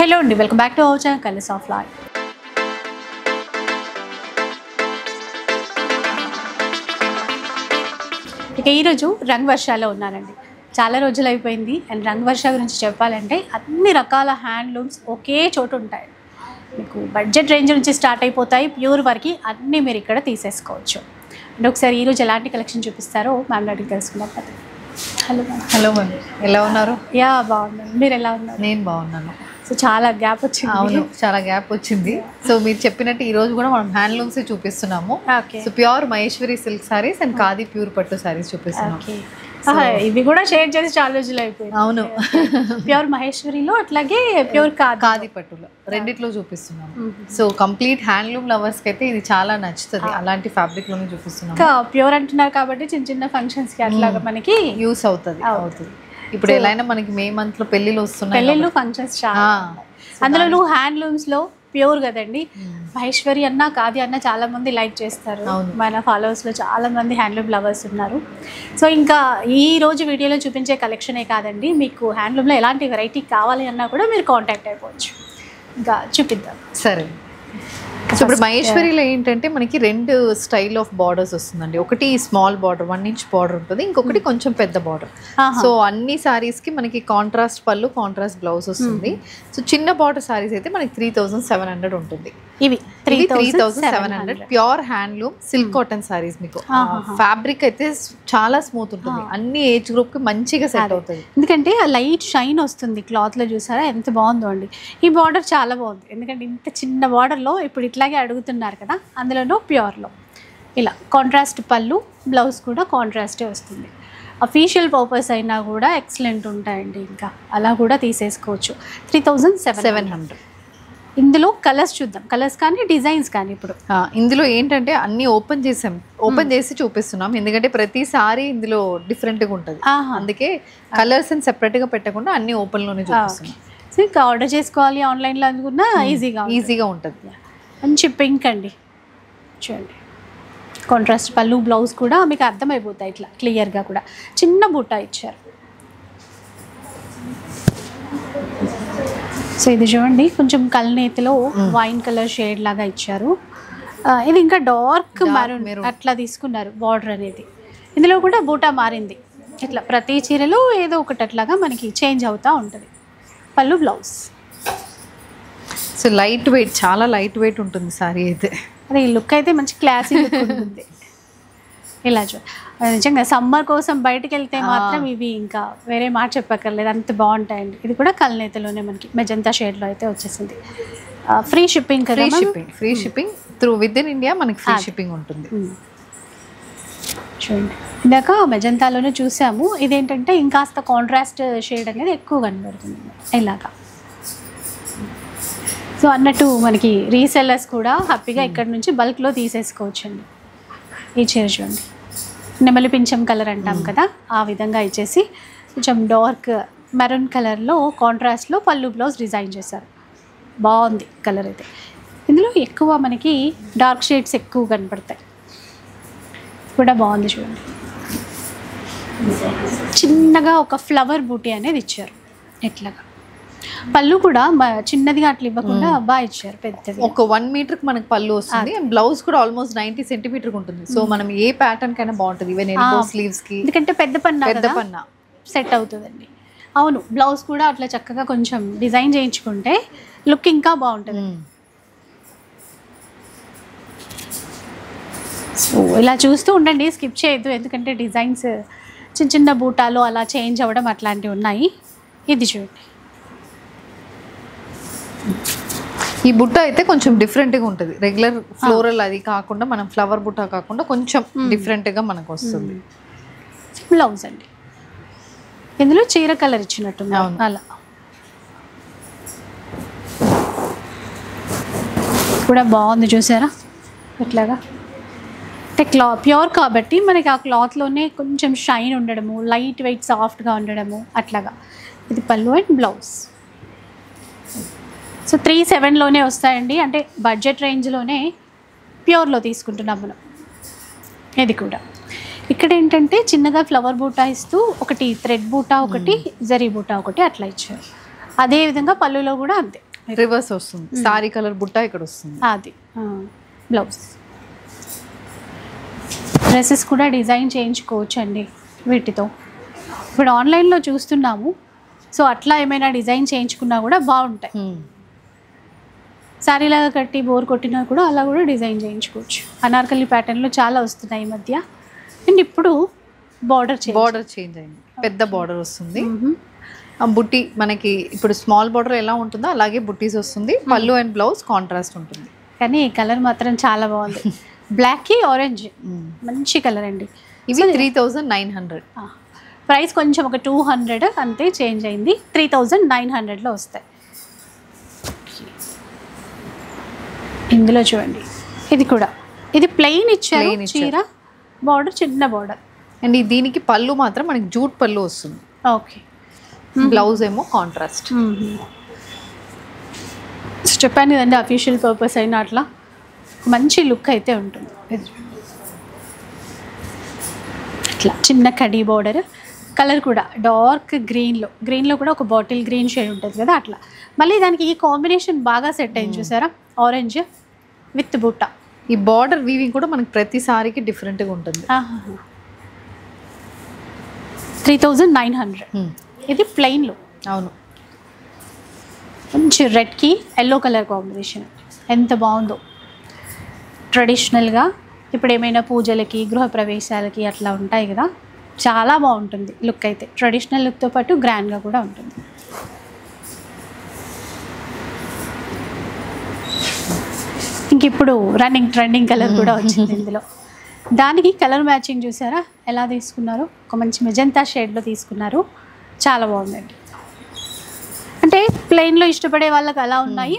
Hello అండి, welcome back to our channel colours of life. ఇక ఈరోజు రంగ్ వర్షాలో ఉన్నానండి. చాలా రోజులు అయిపోయింది. అండ్ రంగ్ వర్ష గురించి చెప్పాలంటే అన్ని రకాల హ్యాండ్లూమ్స్ ఒకే చోటు ఉంటాయి. మీకు బడ్జెట్ రేంజ్ నుంచి స్టార్ట్ అయిపోతాయి, ప్యూర్ వరకు అన్నీ మీరు ఇక్కడ తీసేసుకోవచ్చు. అంటే ఒకసారి ఈరోజు ఎలాంటి కలెక్షన్ చూపిస్తారో మ్యామ్ అడిగి తెలుసుకున్నాం కదా. Hello ma'am. హలో మ్యామ్, ఎలా ఉన్నారు? యా బాగున్నాను, మీరు ఎలా ఉన్నారు? నేను బాగున్నాను. సో చాలా గ్యాప్ వచ్చింది. అవును, చాలా గ్యాప్ వచ్చింది. సో మీరు చెప్పినట్టు ఈ రోజు కూడా మనం హ్యాండ్లూమ్స్ చూపిస్తున్నాము. Okay. So pure Maheshwari silk saris and khadi pure పట్టు సారీస్ చూపిస్తున్నాం. ఇవి కూడా షేర్ చేసి చాలా రోజులు అయిపోయింది. అవును, ప్యూర్ మహేశ్వరిలో అట్లాగే ప్యూర్ ఖాదీ పట్టులో రెండిట్లో చూపిస్తున్నాం. సో కంప్లీట్ హ్యాండ్లూమ్ లవర్స్ కి అయితే ఇది చాలా నచ్చుతుంది. అలాంటి ఫ్యాబ్రిక్ లోనే చూపిస్తున్నాం. ప్యూర్ అంటున్నారు కాబట్టి చిన్న చిన్న ఫంక్షన్స్ కి అట్లాగా మనకి యూస్ అవుతుంది. ఇప్పుడు ఎలా అయినా మనకి మే మంత్ లో పెళ్లిళ్ళు వస్తున్నాయి, పెళ్లిళ్ళు ఫంక్షన్స్ చాలా. అందులో హ్యాండ్లూమ్స్ లో ప్యూర్ కదండి. మహేశ్వరి అన్న ఖాదీ అన్న చాలా మంది లైక్ చేస్తారు. మన ఫాలోవర్స్ లో చాలా మంది హ్యాండ్లూమ్ లవర్స్ ఉన్నారు. సో ఇంకా ఈ రోజు వీడియోలో చూపించే కలెక్షనే కాదండి, మీకు హ్యాండ్లూమ్ లో ఎలాంటి వెరైటీ కావాలి అన్నా కూడా మీరు కాంటాక్ట్ అయిపోవచ్చు. ఇంకా చూపిద్దాం. సరే. సో ఇప్పుడు మహేశ్వరిలో ఏంటంటే మనకి రెండు స్టైల్ ఆఫ్ బార్డర్స్ వస్తుందండి. ఒకటి స్మాల్ బార్డర్ 1 ఇంచ్ బార్డర్ ఉంటుంది, ఇంకొకటి కొంచెం పెద్ద బార్డర్. సో అన్ని సారీస్ కి మనకి కాంట్రాస్ట్ పళ్ళు, కాంట్రాస్ట్ బ్లౌజ్ వస్తుంది. సో చిన్న బార్డర్ సారీస్ అయితే మనకి 3700 ఉంటుంది. ఇవి 3700 pure handloom silk cotton saris. మీకు ఫ్యాబ్రిక్ అయితే చాలా స్మూత్ ఉంటుంది, అన్ని ఏజ్ గ్రూప్ కి మంచిగా సెట్ అవుతుంది. ఎందుకంటే ఆ లైట్ షైన్ వస్తుంది క్లాత్ లో. చూసారా ఎంత బాగుందో అండి. ఈ బార్డర్ చాలా బాగుంది, ఎందుకంటే ఇంత చిన్న బార్డర్ లో ఇప్పుడు ఇట్లాగే అడుగుతున్నారు కదా, అందులోనూ ప్యూర్లో ఇలా కాంట్రాస్ట్ పళ్ళు, బ్లౌజ్ కూడా కాంట్రాస్టే వస్తుంది. అఫీషియల్ పర్పస్ అయినా కూడా ఎక్సలెంట్ ఉంటాయండి. ఇంకా అలా కూడా తీసేసుకోవచ్చు. 3700. ఇందులో కలర్స్ చూద్దాం, కలర్స్ కానీ డిజైన్స్ కానీ. ఇప్పుడు ఇందులో ఏంటంటే అన్ని ఓపెన్ చేసి చూపిస్తున్నాం, ఎందుకంటే ప్రతిసారి ఇందులో డిఫరెంట్గా ఉంటుంది. అందుకే కలర్స్ అని సెపరేట్గా పెట్టకుండా అన్ని ఓపెన్లోనే చూపిస్తున్నాం. సో ఇంకా ఆర్డర్ చేసుకోవాలి ఆన్లైన్లో అనుకున్నా ఈజీగా ఉంటుంది. మంచి పింక్ అండి, చూడండి. కాంట్రాస్ట్ పళ్ళు, బ్లౌజ్ కూడా మీకు అర్థమైపోతాయి ఇట్లా క్లియర్గా. కూడా చిన్న బుట్ట ఇచ్చారు. సో ఇది చూడండి, కొంచెం కల్నేతిలో వైన్ కలర్ షేడ్ లాగా ఇచ్చారు. ఇది ఇంకా డార్క్ మెరూన్ అట్లా తీసుకున్నారు బార్డర్ అనేది. ఇందులో కూడా బూటా మారింది. ఇట్లా ప్రతి చీరలో ఏదో ఒకటి అట్లాగా మనకి చేంజ్ అవుతూ ఉంటుంది. పళ్ళు, బ్లౌజ్. సో లైట్ వెయిట్, చాలా లైట్ వెయిట్ ఉంటుంది సారీ అయితే. అదే ఈ లుక్ అయితే మంచి క్లాసీ లుక్ ఉంటుంది. ఇలా నిజంగా సమ్మర్ కోసం బయటకు వెళ్తే మాత్రం ఇవి ఇంకా వేరే మాట చెప్పక్కర్లేదు, అంత బాగుంటాయండి. ఇది కూడా కల్నేతలోనే మనకి మెజంతా షేడ్లో అయితే వచ్చేసింది. ఫ్రీ షిప్పింగ్ కదా, free shipping through with in India మనకి ఫ్రీ షిప్పింగ్ ఉంటుంది. చూడండి, ఇందాక మెజంతాలోనే చూసాము. ఇదేంటంటే ఇంకాస్త కాంట్రాస్ట్ షేడ్ అనేది ఎక్కువ కనబడుతుంది ఇలాగా. సో అన్నట్టు మనకి రీసెల్లర్స్ కూడా హ్యాపీగా ఇక్కడ నుంచి బల్క్లో తీసేసుకోవచ్చండి. ఈ చీర చూడండి, నెమలి పింఛం కలర్ అంటాం కదా, ఆ విధంగా ఇచ్చేసి కొంచెం డార్క్ మెరూన్ కలర్లో కాంట్రాస్ట్లో పళ్ళు, బ్లౌజ్ డిజైన్ చేశారు. బాగుంది కలర్ అయితే. ఇందులో ఎక్కువ మనకి డార్క్ షేడ్స్ ఎక్కువ కనపడతాయి, కూడా బాగుంది చూడండి. చిన్నగా ఒక ఫ్లవర్ బూటీ అనేది ఇచ్చారు. ఎట్లాగా పళ్ళు కూడా చిన్నదిగా అట్లా ఇవ్వకుండా బాగా ఇచ్చారు, పెద్దది. ఒక 1 మీటర్ మనకి పళ్ళు వస్తుంది. బ్లౌజ్ కూడా ఆల్మోస్ట్ 90 సెంటీమీటర్ ఉంటుంది. సో మనం ఏ ప్యాటర్న్ కైనా బాగుంటుంది, ఈవెన్ ఎల్బో స్లీవ్స్ కి. ఎందుకంటే పెద్ద పన్నా సెట్ అవుతుందండి. అవును, బ్లౌజ్ కూడా అట్లా చక్కగా కొంచెం డిజైన్ చేయించుకుంటే లుక్ ఇంకా బాగుంటుంది. సో ఇలా చూస్తూ ఉండండి, స్కిప్ చేయొద్దు, ఎందుకంటే డిజైన్స్ చిన్న చిన్న బూటాలు అలా చేంజ్ అవ్వడం అట్లాంటివి ఉన్నాయి. ఇది చూడండి, ఈ బుట్ట అయితే కొంచెం డిఫరెంట్గా ఉంటుంది. రెగ్యులర్ ఫ్లోరల్ అది కాకుండా, మనం ఫ్లవర్ బుట్ట కాకుండా కొంచెం డిఫరెంట్గా మనకు వస్తుంది. బ్లౌజ్ అండి, ఇందులో చీర కలర్ ఇచ్చినట్టుంది అలా. కూడా బాగుంది చూసారా ఇట్లాగా. అంటే ప్యూర్ కాబట్టి మనకి ఆ క్లాత్లోనే కొంచెం షైన్ ఉండడము, లైట్ వెయిట్ సాఫ్ట్గా ఉండడము అట్లాగా. ఇది పళ్ళు అండ్ బ్లౌజ్. సో 3700లోనే వస్తాయండి, అంటే బడ్జెట్ రేంజ్లోనే ప్యూర్లో తీసుకుంటున్నాం మనం. ఇది కూడా ఇక్కడ ఏంటంటే చిన్నగా ఫ్లవర్ బూటా ఇస్తూ ఒకటి థ్రెడ్ బూటా, ఒకటి జరీ బూటా, ఒకటి అట్లా ఇచ్చారు. అదేవిధంగా పళ్ళులో కూడా అంతే రివర్స్ వస్తుంది, సారీ కలర్ బుట్ట ఇక్కడ వస్తుంది. అది బ్లౌజ్. డ్రెస్సెస్ కూడా డిజైన్ చేయించుకోవచ్చు అండి వీటితో. ఇప్పుడు ఆన్లైన్లో చూస్తున్నాము, సో అట్లా ఏమైనా డిజైన్ చేయించుకున్నా కూడా బాగుంటాయి. శారీలాగా కట్టి బోర్ కొట్టినా కూడా అలా కూడా డిజైన్ చేయించుకోవచ్చు. అనార్కలి ప్యాటర్న్లో చాలా వస్తున్నాయి ఈ మధ్య. అండ్ ఇప్పుడు బార్డర్ చేంజ్ అయింది, పెద్ద బార్డర్ వస్తుంది. ఆ బుట్టి మనకి ఇప్పుడు స్మాల్ బార్డర్ ఎలా ఉంటుందో అలాగే బుట్టీస్ వస్తుంది. పళ్ళు అండ్ బ్లౌజ్ కాంట్రాస్ట్ ఉంటుంది. కానీ ఈ కలర్ మాత్రం చాలా బాగుంది. బ్లాక్కి ఆరెంజ్ మంచి కలర్ అండి. ఇవి 3900. ప్రైస్ కొంచెం ఒక 200 అంతే చేంజ్ అయింది. 3900లో వస్తాయి. ఇందులో చూడండి, ఇది ప్లెయిన్ ఇచ్చారు చీర, బార్డర్ చిన్న బార్డర్. అండ్ దీనికి పళ్ళు మాత్రం మనకి జూట్ పళ్ళు వస్తుంది. ఓకే, బ్లౌజ్ ఏమో కాంట్రాస్ట్. చెప్పాను కదండి, అఫీషియల్ పర్పస్ అయినా అట్లా మంచి లుక్ అయితే ఉంటుంది. ఇట్లా చిన్న కడీ బార్డర్, కలర్ కూడా డార్క్ గ్రీన్లో కూడా ఒక బాటిల్ గ్రీన్ షేడ్ ఉంటుంది కదా అట్లా. మళ్ళీ దానికి ఈ కాంబినేషన్ బాగా సెట్ అయింది చూసారా, ఆరెంజ్ విత్ బుట్ట. ఈ బార్డర్ వీవింగ్ కూడా మనకి ప్రతిసారికి డిఫరెంట్గా ఉంటుంది. 3900. ఇది ప్లెయిన్లో. అవును, మంచి రెడ్కి ఎల్లో కలర్ కాంబినేషన్ ఎంత బాగుందో. ట్రెడిషనల్గా ఇప్పుడు ఏమైనా పూజలకి గృహప్రవేశాలకి అట్లా ఉంటాయి కదా, చాలా బాగుంటుంది లుక్ అయితే. ట్రెడిషనల్ లుక్తో పాటు గ్రాండ్గా కూడా ఉంటుంది. ఇంక ఇప్పుడు ట్రెండింగ్ కలర్ కూడా వచ్చింది ఇందులో. దానికి కలర్ మ్యాచింగ్ చూసారా ఎలా తీసుకున్నారు, ఒక మంచి మెజంతా షేడ్లో తీసుకున్నారు. చాలా బాగుందండి. అంటే ప్లెయిన్లో ఇష్టపడే వాళ్ళకి అలా ఉన్నాయి,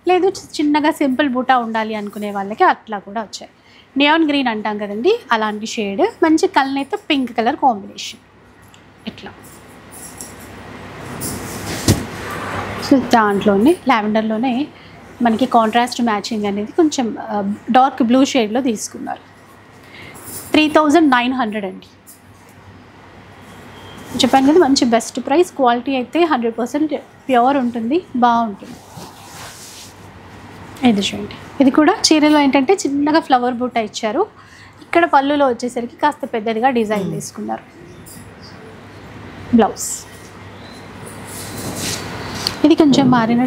లేదు చిన్నగా సింపుల్ బూటా ఉండాలి అనుకునే వాళ్ళకి అట్లా కూడా వచ్చాయి. నియాన్ గ్రీన్ అంటాం కదండి, అలాంటి షేడ్, మంచి కలనైతే పింక్ కలర్ కాంబినేషన్ ఇట్లా. సో దాంట్లోనే లావెండర్లోనే మనకి కాంట్రాస్ట్ మ్యాచింగ్ అనేది కొంచెం డార్క్ బ్లూ షేడ్లో తీసుకున్నారు. 3900 అండి. చెప్పాను కదా మంచి బెస్ట్ ప్రైస్. క్వాలిటీ అయితే 100% ప్యూర్ ఉంటుంది, బాగుంటుంది. ఇది చూడండి, ఇది కూడా చీరలో ఏంటంటే చిన్నగా ఫ్లవర్ బూట ఇచ్చారు. ఇక్కడ పళ్ళులో వచ్చేసరికి కాస్త పెద్దదిగా డిజైన్ తీసుకున్నారు. బ్లౌజ్ ఇది కొంచెం మారిన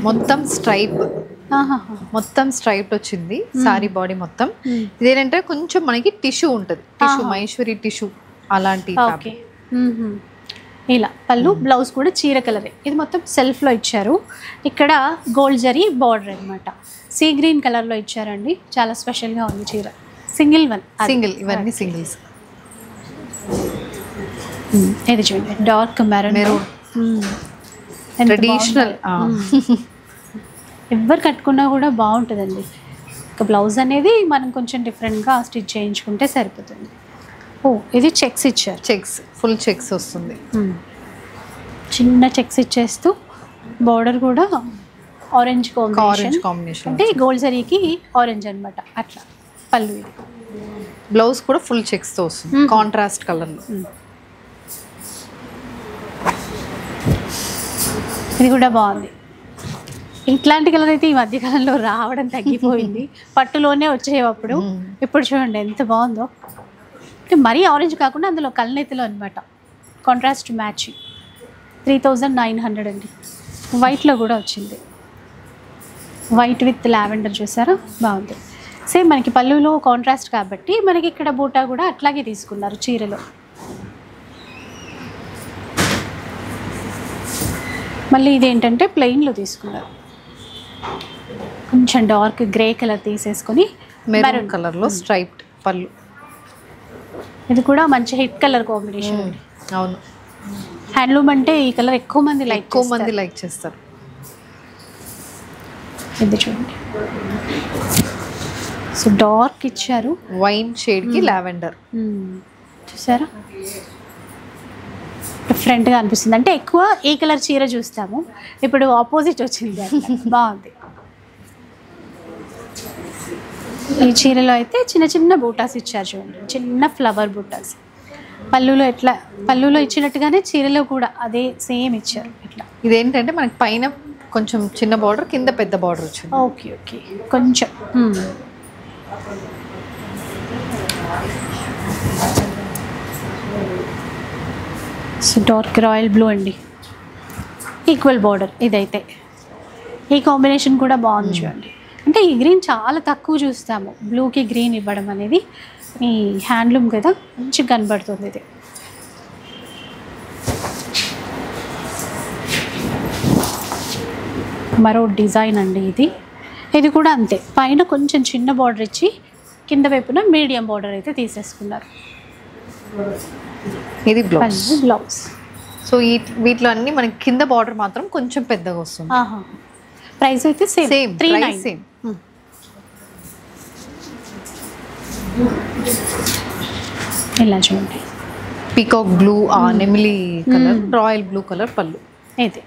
మొత్తం స్ట్రైప్ వచ్చింది సారీ బాడీ మొత్తం. ఇదేంటంటే కొంచెం మనకి టిష్యూ ఉంటుంది, టిష్యూ మహేశ్వరి టిష్యూ అలాంటి. ఓకే, ఇలా పళ్ళు బ్లౌజ్ కూడా చీర కలరే. ఇది మొత్తం సెల్ఫ్లో ఇచ్చారు. ఇక్కడ గోల్డ్ జరీ బార్డర్ అనమాట, సీ గ్రీన్ కలర్లో ఇచ్చారండి. చాలా స్పెషల్గా ఉంది చీర. సింగిల్ ఇవన్నీ సింగిల్స్. ఇది చూడండి డార్క్ మెరూన్ ట్రెడిషనల్. ఎవరు కట్టుకున్నా కూడా బాగుంటుందండి. ఒక బ్లౌజ్ అనేది మనం కొంచెం డిఫరెంట్గా స్టిచ్ చేయించుకుంటే సరిపోతుంది. ఇది చెక్స్ ఇచ్చారు, ఫుల్ చెక్స్ వస్తుంది. చిన్న చెక్స్ ఇచ్చేస్తూ బార్డర్ కూడా ఆరెంజ్ కాంబినేషన్, అంటే గోల్డ్ జరీకి ఆరెంజ్ అనమాట అట్లా. పళ్ళు ఇది, బ్లౌజ్ కూడా ఫుల్ చెక్స్తో వస్తుంది కాంట్రాస్ట్ కలర్లో. ఇది కూడా బాగుంది. ఇట్లాంటి కలర్ అయితే ఈ మధ్యకాలంలో రావడం తగ్గిపోయింది. పట్టులోనే వచ్చేటప్పుడు ఇప్పుడు చూడండి ఎంత బాగుందో. అంటే మరీ ఆరెంజ్ కాకుండా అందులో కల్నేతిలో అనమాట, కాంట్రాస్ట్ మ్యాచ్. 3900 అండి. వైట్లో కూడా వచ్చింది, వైట్ విత్ లావెండర్ చూసారా, బాగుంది. సేమ్ మనకి పళ్ళులో కాంట్రాస్ట్ కాబట్టి మనకి ఇక్కడ బూటా కూడా అట్లాగే తీసుకున్నారు చీరలో. మళ్ళీ ఇదేంటంటే ప్లెయిన్లో తీసుకున్నారు. కొంచెం డార్క్ గ్రే కలర్ తీసేసుకొని మెరూన్ కలర్లో స్ట్రైప్డ్ పళ్ళు. ఇది కూడా మంచి హిట్ కలర్ కాంబినేషన్. అవును, హ్యాండ్లూమ్ అంటే ఈ కలర్ ఎక్కువ మంది లైక్ చేస్తారు. ఇది చూడండి, సో డార్క్ ఇచ్చారు, వైన్ షేడ్కి లావెండర్ చూసారా, డిఫరెంట్గా అనిపిస్తుంది. అంటే ఎక్కువ ఈ కలర్ చీర చూస్తాము, ఇప్పుడు ఆపోజిట్ వచ్చింది, బాగుంది. ఈ చీరలో అయితే చిన్న చిన్న బూటాస్ ఇచ్చారు చూడండి, చిన్న ఫ్లవర్ బూటాస్. పళ్ళులో ఇచ్చినట్టుగానే చీరలో కూడా అదే సేమ్ ఇచ్చారు ఇట్లా. ఇదేంటంటే మనకి పైన కొంచెం చిన్న బార్డర్, కింద పెద్ద బార్డర్ వచ్చింది. ఓకే ఓకే, కొంచెం సో డార్క్ రాయల్ బ్లూ అండి, ఈక్వల్ బార్డర్. ఇదైతే ఈ కాంబినేషన్ కూడా బాగుంది చూడండి. అంటే ఈ గ్రీన్ చాలా తక్కువ చూస్తాము, బ్లూకి గ్రీన్ ఇవ్వడం అనేది. ఈ హ్యాండ్లూమ్ కదా, మంచిగా కనబడుతుంది ఇది. మరో డిజైన్ అండి ఇది. ఇది కూడా అంతే, పైన కొంచెం చిన్న బార్డర్ ఇచ్చి కింద వైపున మీడియం బార్డర్ అయితే తీసేసుకున్నారు. ఇది బ్లౌజ్. బ్లౌజ్. సో వీటిలో అన్ని మనకి కింద బార్డర్ మాత్రం కొంచెం పెద్దగా వస్తుంది. ప్రైస్ అయితే సేమ్, సేమ్. ఇలా చూడండి, పీకాక్ బ్లూ, నెమిలి కలర్, రాయల్ బ్లూ కలర్ పళ్ళు. ఇది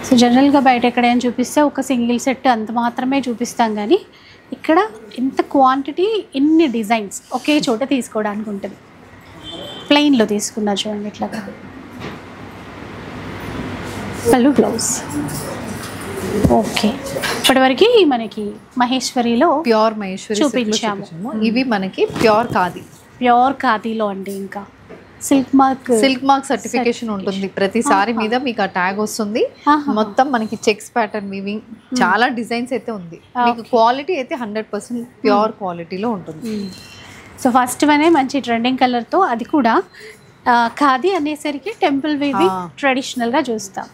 సో జనరల్గా బయట ఎక్కడైనా చూపిస్తే ఒక సింగిల్ సెట్ అంత మాత్రమే చూపిస్తాం, కానీ ఇక్కడ ఇంత క్వాంటిటీ, ఇన్ని డిజైన్స్ ఒకే చోట తీసుకోవడానికి ఉంటుంది. ప్లెయిన్లో తీసుకున్నారు చూడండి ఇట్లాగా. పళ్ళు, బ్లౌజ్. ఓకే, ఇప్పటివరకు మనకి మహేశ్వరిలో ప్యూర్ మహేశ్వరి చూపించాము. ఇవి మనకి ప్యూర్ ఖాదీ. ప్యూర్ ఖాదీలో అండి. ఇంకా సిల్క్ మార్క్ సర్టిఫికేషన్ ఉంటుంది ప్రతి సారీ మీద, మీకు ఆ ట్యాగ్ వస్తుంది. మొత్తం మనకి చెక్స్ ప్యాటర్న్ వీవింగ్, చాలా డిజైన్స్ అయితే ఉంది. మీకు క్వాలిటీ అయితే 100% ప్యూర్ క్వాలిటీలో ఉంటుంది. సో ఫస్ట్ వనే మంచి ట్రెండింగ్ కలర్తో, అది కూడా ఖాదీ అనేసరికి టెంపుల్ వీవింగ్ ట్రెడిషనల్గా చూస్తాం.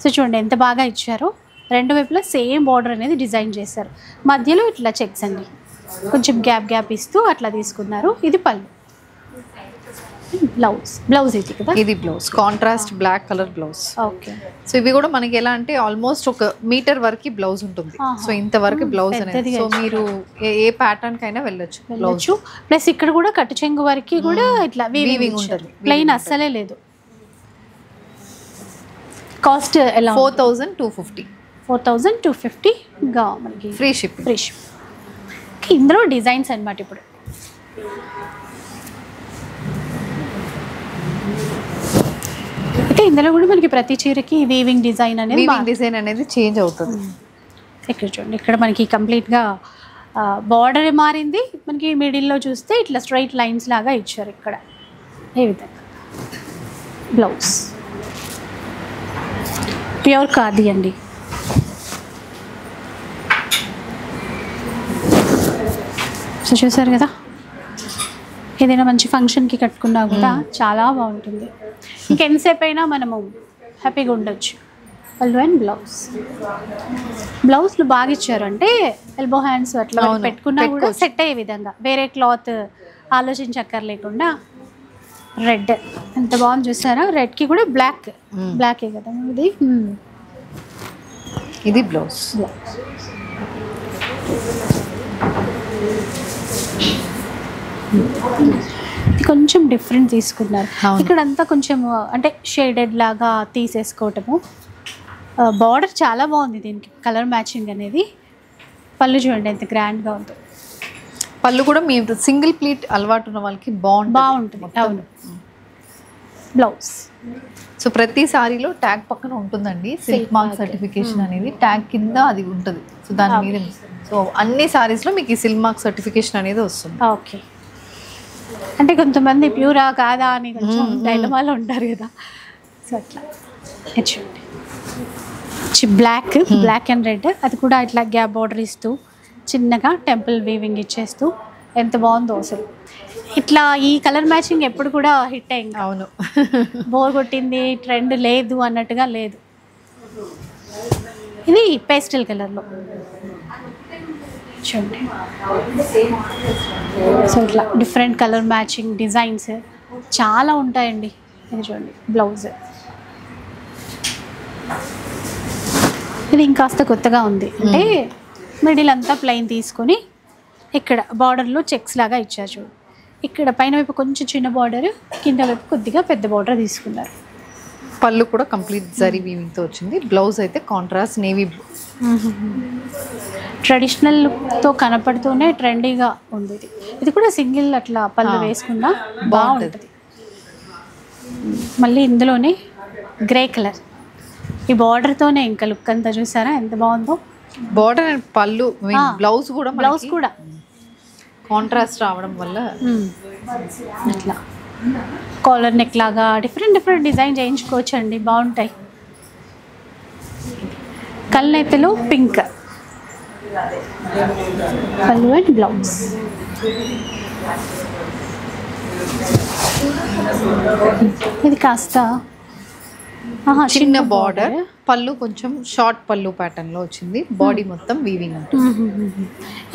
సో చూడండి ఎంత బాగా ఇచ్చారో, రెండు వైపులా సేమ్ బార్డర్ అనేది డిజైన్ చేశారు. మధ్యలో ఇట్లా చెక్స్ అండి, కొంచెం గ్యాప్ ఇస్తూ అట్లా తీసుకున్నారు. ఇది పళ్ళు, బ్లౌజ్ ఇది కదా. ఇది blouse, contrast black colour blouse. Okay. So ఇవి కూడా మనకి ఎలా అంటే ఆల్మోస్ట్ 1 మీటర్ వరకు బ్లౌజ్ ఉంటుంది. సో ఇంతవరకు బ్లౌజ్ అనేది, సో మీరు ఏ ప్యాటర్న్ కైనా వెళ్ళొచ్చు. ప్లస్ ఇక్కడ కూడా కట్టు చెంగు వరకు కూడా ఇట్లా వీవింగ్ ఉంటుంది, ప్లెయిన్ అస్సలే లేదు. కాస్ట్ ఎలా? 4250. 4250 ఇంకా మనకి ఫ్రీ షిప్పింగ్. ఇందులో డిజైన్స్ అన్నమాట. ఇప్పుడు అయితే ఇందులో కూడా మనకి ప్రతి చీరకి వీవింగ్ డిజైన్ అనేది చేంజ్ అవుతుంది. ఇక్కడ చూడండి, ఇక్కడ మనకి కంప్లీట్గా బార్డర్ మారింది. మనకి మిడిల్లో చూస్తే ఇట్లా స్ట్రైట్ లైన్స్ లాగా ఇచ్చారు ఇక్కడ. ఏ విధంగా బ్లౌజ్, ప్యూర్ ఖాదీ అండి. సో చూసారు కదా, ఏదైనా మంచి ఫంక్షన్కి కట్టుకున్నా కూడా చాలా బాగుంటుంది. ఇంకెంతసేపు అయినా మనము హ్యాపీగా ఉండొచ్చు. పళ్ళు అండ్ బ్లౌజ్లు బాగా ఇచ్చారు, అంటే ఎల్బో హ్యాండ్స్ అట్లా పెట్టుకున్నా కూడా సెట్ అయ్యే విధంగా, వేరే క్లాత్ ఆలోచించక్కర్లేకుండా. రెడ్ ఎంత బాగుంది చూసారా, రెడ్కి కూడా బ్లాకే కదా ఇది. ఇది బ్లౌజ్. కొంచెం డిఫరెంట్ తీసుకున్నారు. ఇక్కడంతా కొంచెం అంటే షేడెడ్ లాగా తీసేసుకోవటము. బార్డర్ చాలా బాగుంది, దీనికి కలర్ మ్యాచింగ్ అనేది. పళ్ళు చూడండి ఎంత గ్రాండ్గా ఉందో. పళ్ళు కూడా మీ సింగిల్ ప్లీట్ అలవాటు ఉన్న వాళ్ళకి బాగుంటుంది. అవును. బ్లౌజ్. సో ప్రతి సారీలో ట్యాగ్ పక్కన ఉంటుందండి సిల్క్ మార్క్ సర్టిఫికేషన్ అనేది, ట్యాగ్ కింద అది ఉంటుంది. సో దాని మీద, సో అన్ని సారీస్లో మీకు ఈ సిల్క్ మార్క్ సర్టిఫికేషన్ అనేది వస్తుంది. ఓకే. అంటే కొంతమంది ప్యూరా కాదా అని కొంచెం డైలమాలో ఉంటారు కదా. సో అట్లా చూడండి, బ్లాక్ అండ్ రెడ్, అది కూడా ఇట్లా గ్యాప్ బార్డర్ ఇస్తూ చిన్నగా టెంపుల్ వీవింగ్ ఇచ్చేస్తూ ఎంత బాగుందో అసలు. ఇట్లా ఈ కలర్ మ్యాచింగ్ ఎప్పుడు కూడా హిట్ అయింది. అవును, బోర్ కొట్టింది, ట్రెండ్ లేదు అన్నట్టుగా లేదు. ఇది పేస్టల్ కలర్లో చూడండి. సో ఇట్లా డిఫరెంట్ కలర్ మ్యాచింగ్ డిజైన్స్ చాలా ఉంటాయండి. ఇది చూడండి బ్లౌజ్. ఇది ఇంకాస్త కొత్తగా ఉంది, అంటే మిడిల్ అంతా ప్లెయిన్ తీసుకొని ఇక్కడ బార్డర్లో చెక్స్ లాగా ఇచ్చారు చూడు. ఇక్కడ పైన వైపు కొంచెం చిన్న బార్డర్, కింద వైపు కొద్దిగా పెద్ద బార్డర్ తీసుకున్నారు. పళ్ళు కూడా కంప్లీట్ జరీ వీవింగ్తో వచ్చింది. బ్లౌజ్ అయితే కాంట్రాస్ట్ నేవీ బ్లూ. ట్రెడిషనల్ లుక్తో కనపడుతూనే ట్రెండీగా ఉంది. ఇది కూడా సింగిల్ అట్లా పళ్ళు వేసుకున్నా బాగుంటుంది. మళ్ళీ ఇందులోనే గ్రే కలర్ ఈ బార్డర్తోనే ఇంకా లుక్ అంతా చూసారా ఎంత బాగుందో. బార్డర్ అండ్ పళ్ళు బ్లౌజ్ కూడా బ్లౌజ్ కూడా కాంట్రాస్ట్ రావడం వల్ల ఇట్లా కాలర్ నెక్ లాగా డిఫరెంట్ డిజైన్ చేయించుకోవచ్చు అండి, బాగుంటాయి. కళ్ళనెత్తలు పింక్ పళ్ళు అండ్ బ్లౌజ్. ఇది కాస్త చిన్న బార్డర్, పళ్ళు కొంచెం షార్ట్ పళ్ళు ప్యాటర్న్ లో వచ్చింది, బాడీ మొత్తం వీవింగ్ ఉంటుంది.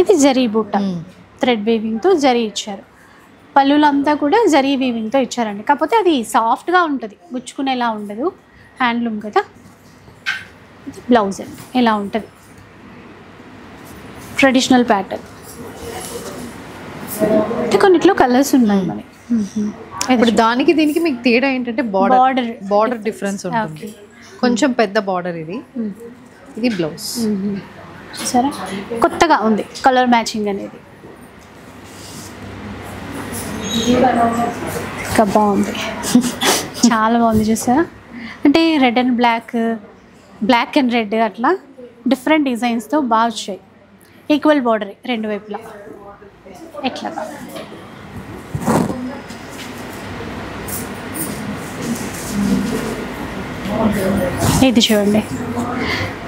ఇది జరీ బూట థ్రెడ్ వీవింగ్తో జరీ ఇచ్చారు. పళ్ళులు అంతా కూడా జరీ వీవింగ్తో ఇచ్చారండి, కాకపోతే అది సాఫ్ట్గా ఉంటుంది, గుచ్చుకునేలా ఉండదు, హ్యాండ్లూమ్ కదా. ఇది బ్లౌజ్ అండి, ఇలా ఉంటుంది ట్రెడిషనల్ ప్యాటర్న్. కొన్నిట్లో కలర్స్ ఉన్నాయి మనకి. ఇప్పుడు దానికి దీనికి మీకు తేడా ఏంటంటే బార్డర్ డిఫరెన్స్ ఉంటుంది, కొంచెం పెద్ద బార్డర్ ఇది. ఇది బ్లౌజ్ సరే, కొత్తగా ఉంది కలర్ మ్యాచింగ్ అనేది, ఇంకా బాగుంది. చాలా బాగుంది చూసారా, అంటే red and black and red అట్లా డిఫరెంట్ డిజైన్స్తో బాగా వచ్చాయి. ఈక్వల్ బార్డర్ రెండు వైపులా ఎట్లా. ఇది చూడండి,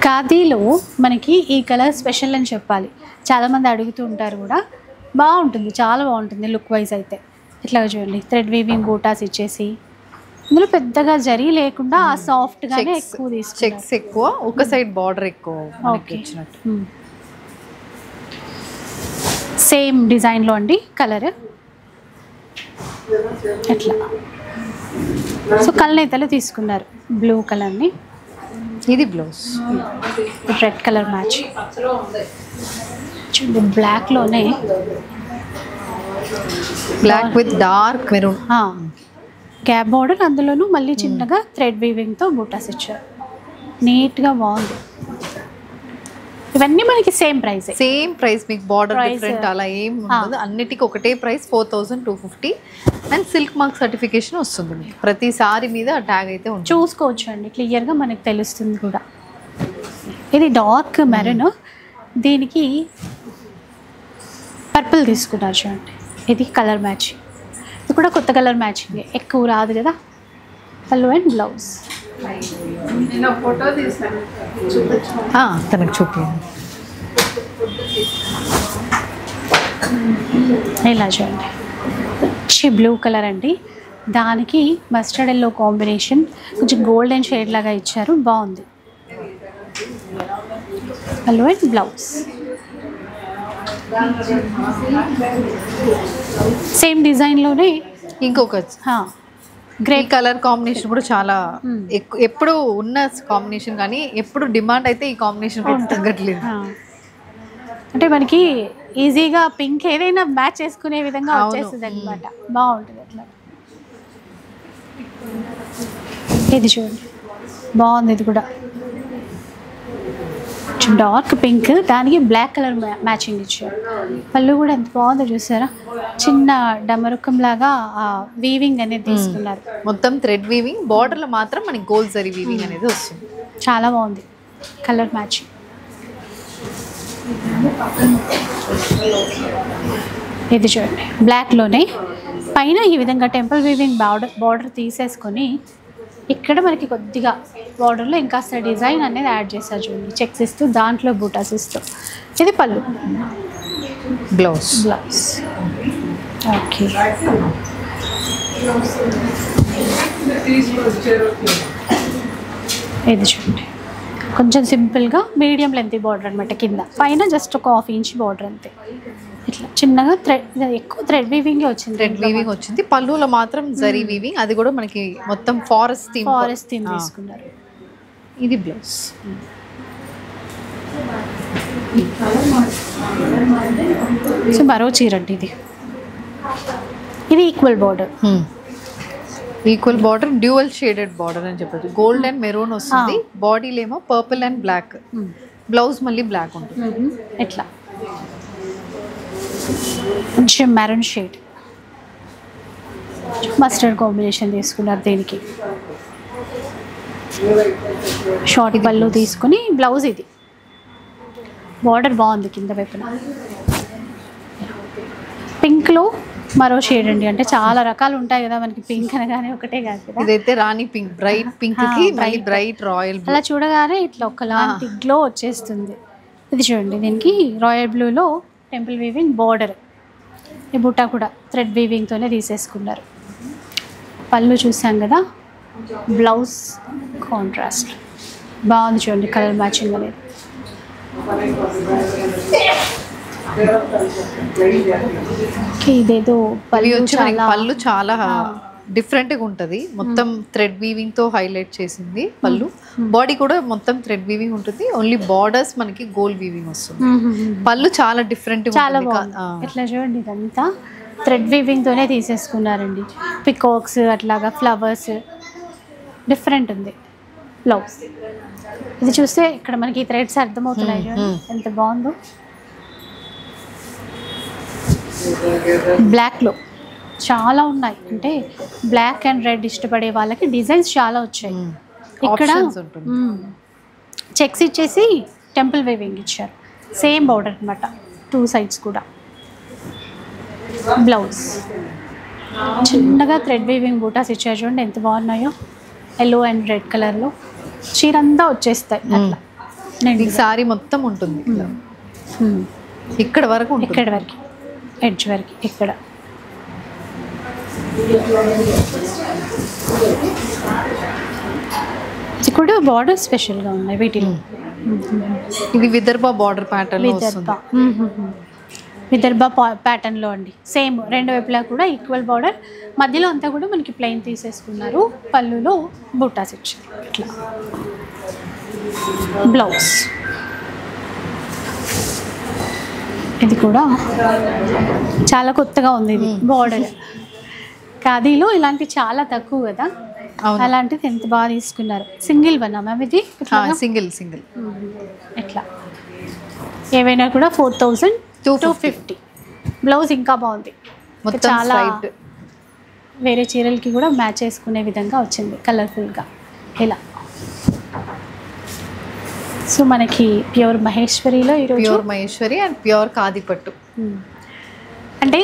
ఖాదీలో మనకి ఈ కలర్ స్పెషల్ అని చెప్పాలి, చాలామంది అడుగుతూ ఉంటారు కూడా. బాగుంటుంది, చాలా బాగుంటుంది లుక్ వైజ్ అయితే. ఇట్లా చూడండి థ్రెడ్ వీవింగ్ బూటాస్ ఇచ్చేసి, ఇందులో పెద్దగా జరీ లేకుండా ఆ సాఫ్ట్గానే ఎక్కువ తీసుకు, చెక్స్ ఎక్కువ, ఒక సైడ్ బార్డర్ ఎక్కువ. ఓకే, సేమ్ డిజైన్లో అండి కలర్ ఎట్లా. సో కళ్ళనైతేలో తీసుకున్నారు బ్లూ కలర్ని. ఇది బ్లౌజ్ రెడ్ కలర్ మ్యాచ్ చూడండి, బ్లాక్లోనే black with dark maroon gap border, అందులోనూ మళ్ళీ చిన్నగా థ్రెడ్ వీవింగ్తో బూటాస్ ఇచ్చారు, నీట్గా బాగుంది. ఇవన్నీ మనకి సేమ్ ప్రైస్, మీకు బార్డర్ డిఫరెంట్ అలా ఏం ఉండదు, అన్నిటికీ ఒకటే price 4250. And silk mark certification వస్తుంది మీకు, ప్రతి సారీ మీద ట్యాగ్ అయితే ఉంటుంది, చూసుకోవచ్చు అండి క్లియర్గా మనకి తెలుస్తుంది కూడా. ఇది డార్క్ మెరూన్, దీనికి పర్పుల్ తీసుకున్నారు చూడండి, ఇది కలర్ మ్యాచ్. ఇది కూడా కొత్త కలర్ మ్యాచింగ్, ఎక్కువ రాదు కదా. పళ్ళు అండ్ బ్లౌజ్. తనకు చూపించండి. ఇలా చూడండి, మంచి బ్లూ కలర్ అండి, దానికి మస్టర్డ్ ఎల్లో కాంబినేషన్, కొంచెం గోల్డెన్ షేడ్ లాగా ఇచ్చారు, బాగుంది. పళ్ళు అండ్ బ్లౌజ్. సేమ్ డిజైన్లోనే ఇంకొక గ్రే కలర్ కాంబినేషన్ కూడా చాలా ఎప్పుడు ఉన్న కాంబినేషన్, కానీ ఎప్పుడు డిమాండ్ అయితే ఈ కాంబినేషన్ కూడా తగ్గట్లేదు. అంటే మనకి ఈజీగా పింక్ ఏదైనా మ్యాచ్ చేసుకునే విధంగా వచ్చేస్తుంది అనమాట, బాగుంటుంది అట్లా. ఇది చూడండి బాగుంది, ఇది కూడా డార్క్ పింక్, దానికి బ్లాక్ కలర్ మ్యాచింగ్ ఇచ్చారు. పళ్ళు కూడా ఎంత బాగుందో చూసారా, చిన్న డమరుకం లాగా వీవింగ్ అనేది తీసుకున్నారు, మొత్తం థ్రెడ్ వీవింగ్, బార్డర్లో మాత్రం మనకి గోల్డ్ జరీ వీవింగ్ అనేది వస్తుంది. చాలా బాగుంది కలర్ మ్యాచింగ్. ఇది చూడండి బ్లాక్లోనే పైన ఈ విధంగా టెంపుల్ వీవింగ్ బార్డర్ తీసేసుకొని, ఇక్కడ మనకి కొద్దిగా బార్డర్లో ఇంకాస్త డిజైన్ అనేది యాడ్ చేస్తారు చూడండి, చెక్స్ ఇస్తూ దాంట్లో బూటాస్ ఇస్తూ. ఇది పళ్ళు, బ్లౌజ్. ఓకే, ఇది చూడండి కొంచెం సింపుల్గా మీడియం లెంత్ బార్డర్ అనమాట, కింద పైన జస్ట్ ఒక 1/2 ఇంచ్ బార్డర్ అంతే. ఇట్లా చిన్నగా ఎక్కువ థ్రెడ్ వీవింగ్ వచ్చింది, పళ్ళులో మాత్రం జరీ వీవింగ్, అది కూడా మనకి మొత్తం ఫారెస్ట్ థీమ్ తీసుకున్నారు. ఇది బ్లౌజ్. సో మరో చీర అండి ఇది equal border, dual shaded border అని చెప్పచ్చు. గోల్డ్ అండ్ మెరూన్ వస్తుంది, బాడీలో ఏమో పర్పుల్ అండ్ బ్లాక్, బ్లౌజ్ మళ్ళీ బ్లాక్ ఉంటుంది. ఎట్లా కొంచెం మెరూన్ షేడ్, మస్టర్డ్ కాంబినేషన్ తీసుకున్నారు దీనికి. షార్ట్ పళ్ళు తీసుకుని బ్లౌజ్ ఇది బార్డర్ బాగుంది కింద వైపున. పింక్లో మరో షేడ్ అండి, అంటే చాలా రకాలు ఉంటాయి కదా మనకి, పింక్ అనగానే ఒకటే కాదు కదా. ఇదైతే రాణి పింక్, బ్రైట్ పింక్ కి మళ్ళీ బ్రైట్ రాయల్ బ్లూ. అలా చూడగానే ఇట్లా ఒకలాంటి గ్లో వచ్చేస్తుంది. ఇది చూడండి, దీనికి రాయల్ బ్లూలో టెంపుల్ వీవింగ్ బార్డర్, ఈ బుట్ట కూడా థ్రెడ్ వీవింగ్తోనే తీసేసుకున్నారు. పళ్ళు చూసాం కదా, బ్లౌజ్ కాంట్రాస్ట్ బాగుంది చూడండి, కలర్ మ్యాచింగ్ అనేది. ఇదేదో పళ్ళు చాలా డిఫరెంట్ గా ఉంటది, మొత్తం థ్రెడ్ వీవింగ్ తో హైలైట్ చేసింది పళ్ళు. బాడీ కూడా మొత్తం థ్రెడ్ వీవింగ్ ఉంటుంది, ఓన్లీ బార్డర్స్ మనకి గోల్డ్ వీవింగ్ వస్తుంది. పళ్ళు చాలా డిఫరెంట్, చాలా బాగుంది. ఇట్లా చూడండి, ఇదంతా థ్రెడ్ వీవింగ్ తోనే తీసేసుకున్నారండి. పికాక్స్ అట్లాగా ఫ్లవర్స్ డిఫరెంట్ ఉంది. బ్లౌజ్ ఇది చూస్తే ఇక్కడ మనకి థ్రెడ్స్ అర్థమవుతున్నాయి చూడండి ఎంత బాగుందో. బ్లాక్లో చాలా ఉన్నాయి, అంటే బ్లాక్ అండ్ రెడ్ ఇష్టపడే వాళ్ళకి డిజైన్స్ చాలా వచ్చాయి. ఇక్కడ చెక్స్ ఇచ్చేసి టెంపుల్ వేవింగ్ ఇచ్చారు, సేమ్ బార్డర్ అనమాట, 2 sides కూడా. బ్లౌజ్ చిన్నగా థ్రెడ్ వీవింగ్ బూటాస్ ఇచ్చారు చూడండి ఎంత బాగున్నాయో, ఎల్లో అండ్ రెడ్ కలర్లో. చీర అంతా వచ్చేస్తాయి అట్లా. నేను సారీ మొత్తం ఉంటుంది ఇక్కడ వరకు, ఇక్కడ వరకు ఎడ్జ్ వరకు ఇక్కడ. ఇది కూడా బార్డర్ స్పెషల్గా ఉన్నాయి వీటిలో. ఇది విదర్భ బార్డర్ ప్యాటర్న్, విదర్భ ప్యాటర్న్లో అండి. సేమ్ రెండు వైపులా కూడా ఈక్వల్ బార్డర్, మధ్యలో అంతా కూడా మనకి ప్లెయిన్ తీసేసుకున్నారు. పళ్ళులో బుట్టాస్ ఇచ్చారు ఇట్లా. బ్లౌజ్ ఇది కూడా చాలా కొత్తగా ఉంది. ఇది బార్డర్ ఖాదీలో ఇలాంటి చాలా తక్కువ కదా, అలాంటిది ఎంత బాగా తీసుకున్నారు. సింగిల్ వన్ మ్యామ్ ఇది, సింగిల్ ఇట్లా. ఏవైనా కూడా 4250. బ్లౌజ్ ఇంకా బాగుంది, చాలా వేరే చీరలకి కూడా మ్యాచ్ చేసుకునే విధంగా వచ్చింది కలర్ఫుల్గా ఇలా. సో మనకి ప్యూర్ మహేశ్వరిలో ఈరోజు ప్యూర్ మహేశ్వరి అండ్ ప్యూర్ కాదిపట్టు. అంటే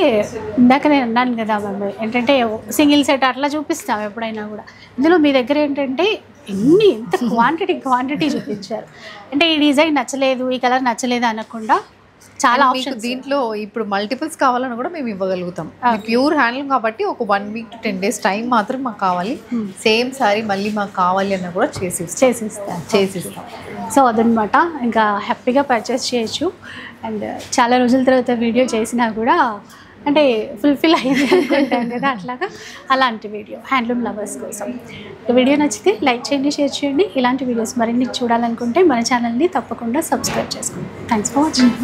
ఇందాక నేను అన్నాను కదా మ్యామ్, ఏంటంటే సింగిల్ సెట్ అట్లా చూపిస్తాం ఎప్పుడైనా కూడా. ఇందులో మీ దగ్గర ఏంటంటే ఎంత క్వాంటిటీ చూపించారు. అంటే ఈ డిజైన్ నచ్చలేదు, ఈ కలర్ నచ్చలేదు అనకుండా చాలా ఆప్షన్స్. దీంట్లో ఇప్పుడు మల్టిపుల్స్ కావాలని కూడా మేము ఇవ్వగలుగుతాం. ప్యూర్ హ్యాండ్లూమ్ కాబట్టి ఒక 1 week to 10 days టైం మాత్రం మాకు కావాలి. సేమ్ సారీ మళ్ళీ మాకు కావాలి అన్న కూడా చేసిస్తాం. సో అదనమాట, ఇంకా హ్యాపీగా పర్చేస్ చేయొచ్చు. అండ్ చాలా రోజుల తర్వాత వీడియో చేసినా కూడా అంటే ఫుల్ఫిల్ అయ్యింది అనుకుంటాం కదా, అట్లాగా అలాంటి వీడియో హ్యాండ్లూమ్ లవర్స్ కోసం. వీడియో నచ్చితే లైక్ చేయండి, షేర్ చేయండి. ఇలాంటి వీడియోస్ మరిన్ని చూడాలనుకుంటే మన ఛానల్ని తప్పకుండా సబ్స్క్రైబ్ చేసుకోండి. Thanks for watching.